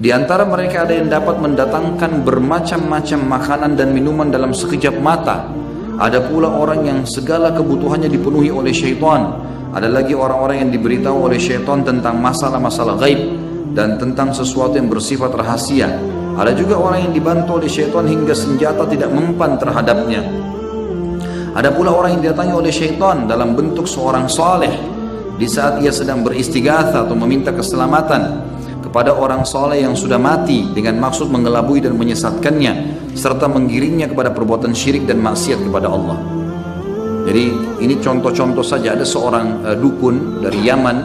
Di antara mereka ada yang dapat mendatangkan bermacam-macam makanan dan minuman dalam sekejap mata. Ada pula orang yang segala kebutuhannya dipenuhi oleh syaitan. Ada lagi orang-orang yang diberitahu oleh syaitan tentang masalah-masalah gaib dan tentang sesuatu yang bersifat rahasia. Ada juga orang yang dibantu oleh syaitan hingga senjata tidak mempan terhadapnya. Ada pula orang yang didatangi oleh syaitan dalam bentuk seorang saleh di saat ia sedang beristighatsah atau meminta keselamatan kepada orang saleh yang sudah mati dengan maksud mengelabui dan menyesatkannya serta menggiringnya kepada perbuatan syirik dan maksiat kepada Allah. Jadi ini contoh-contoh saja. Ada seorang dukun dari Yaman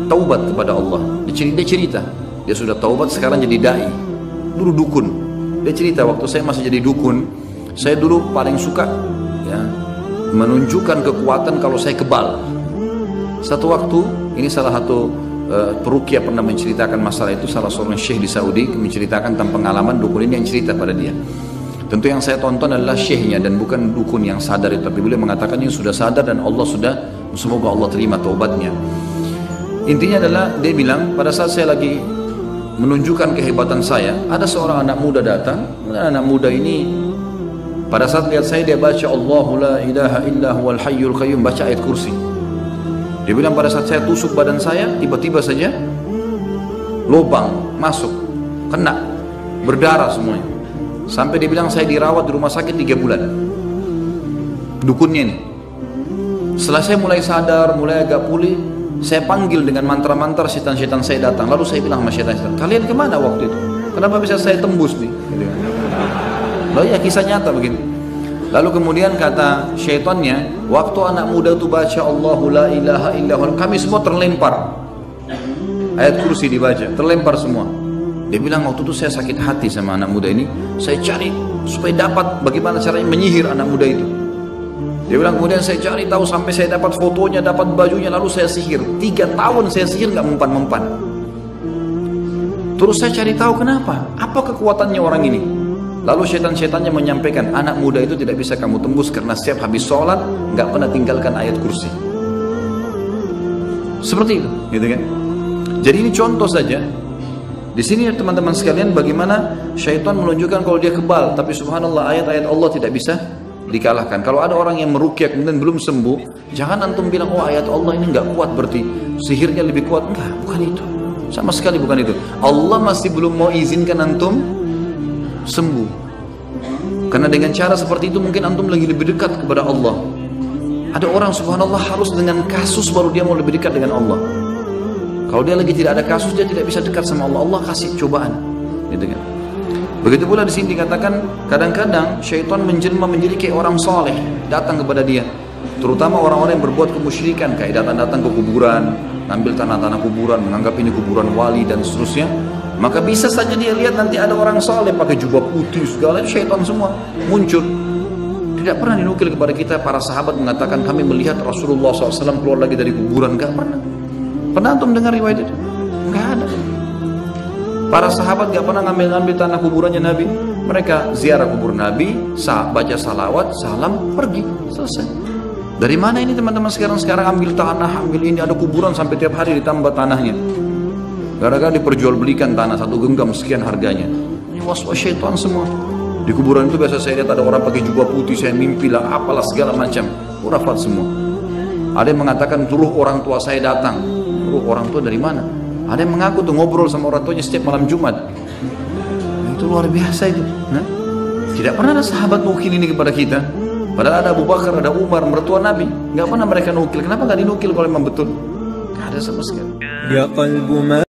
taubat kepada Allah. Dia cerita dia sudah taubat, sekarang jadi dai. Dulu dukun. Dia cerita, waktu saya masih jadi dukun, saya dulu paling suka ya, menunjukkan kekuatan kalau saya kebal. Satu waktu, ini salah satu peruqyah pernah menceritakan masalah itu, salah seorang syekh di Saudi menceritakan tentang pengalaman dukun ini yang cerita pada dia. Tentu yang saya tonton adalah syekhnya dan bukan dukun yang sadar itu, tapi beliau mengatakan ini sudah sadar dan Allah sudah, semoga Allah terima taubatnya. Intinya adalah dia bilang, pada saat saya lagi menunjukkan kehebatan saya, ada seorang anak muda datang. Anak muda ini pada saat lihat saya, dia baca Allahu la ilaha illa huwal hayyul qayyum, baca ayat kursi. Dia bilang pada saat saya tusuk badan saya, tiba-tiba saja lubang masuk, kena, berdarah semuanya. Sampai dia bilang saya dirawat di rumah sakit 3 bulan. Dukunnya ini. Setelah saya mulai sadar, mulai agak pulih, saya panggil dengan mantra-mantra, setan-setan saya datang. Lalu saya bilang sama setan-setan, kalian kemana waktu itu? Kenapa bisa saya tembus nih? Lalu ya kisah nyata begini. Lalu kemudian kata syaitannya, waktu anak muda itu baca Allahu la ilaha illallah, kami semua terlempar. Ayat kursi dibaca, terlempar semua. Dia bilang waktu itu saya sakit hati sama anak muda ini, saya cari supaya dapat bagaimana caranya menyihir anak muda itu. Dia bilang kemudian saya cari tahu sampai saya dapat fotonya, dapat bajunya, lalu saya sihir. 3 tahun saya sihir nggak mempan-mempan. Terus saya cari tahu kenapa, apa kekuatannya orang ini. Lalu syaitan-syaitannya menyampaikan, anak muda itu tidak bisa kamu tembus karena setiap habis sholat nggak pernah tinggalkan ayat kursi. Seperti itu, gitu kan? Jadi ini contoh saja. Di sini teman-teman sekalian, bagaimana syaitan menunjukkan kalau dia kebal, tapi subhanallah ayat-ayat Allah tidak bisa dikalahkan. Kalau ada orang yang meruqyah kemudian belum sembuh, jangan antum bilang oh ayat Allah ini nggak kuat berarti sihirnya lebih kuat. Enggak, bukan itu. Sama sekali bukan itu. Allah masih belum mau izinkan antum sembuh. Karena dengan cara seperti itu mungkin antum lagi lebih dekat kepada Allah. Ada orang subhanallah harus dengan kasus baru dia mau lebih dekat dengan Allah. Kalau dia lagi tidak ada kasus, dia tidak bisa dekat sama Allah. Allah kasih cobaan, gitu kan? Begitu pula di sini dikatakan kadang-kadang syaitan menjelma menjadi kayak orang saleh datang kepada dia. Terutama orang-orang yang berbuat kemusyrikan, kayak datang-datang ke kuburan, ngambil tanah-tanah kuburan, menganggap ini kuburan wali dan seterusnya. Maka bisa saja dia lihat nanti ada orang saleh pakai jubah putih segala, itu syaitan semua muncul. Tidak pernah dinukil kepada kita para sahabat mengatakan kami melihat Rasulullah SAW keluar lagi dari kuburan. Gak pernah. Pernah antum dengar riwayat itu? Gak ada. Para sahabat gak pernah ngambil-ngambil tanah kuburannya Nabi. Mereka ziarah kubur Nabi, baca salawat, salam, pergi, selesai. Dari mana ini teman-teman sekarang ambil tanah, ambil ini, ada kuburan sampai tiap hari ditambah tanahnya. Gara-gara diperjualbelikan tanah 1 genggam sekian harganya. Ini was-was syaitan semua. Di kuburan itu biasa saya lihat ada orang pakai jubah putih, saya mimpi lah, apalah segala macam. Khurafat semua. Ada yang mengatakan dulu orang tua saya datang. Dulu orang tua dari mana? Ada yang mengaku tuh ngobrol sama orang tuanya setiap malam Jumat. Itu luar biasa itu. Nah, tidak pernah ada sahabat nukil ini kepada kita. Padahal ada Abu Bakar, ada Umar, mertua Nabi. Nggak pernah mereka nukil. Kenapa nggak dinukil kalau memang betul? Nggak ada sama sekali.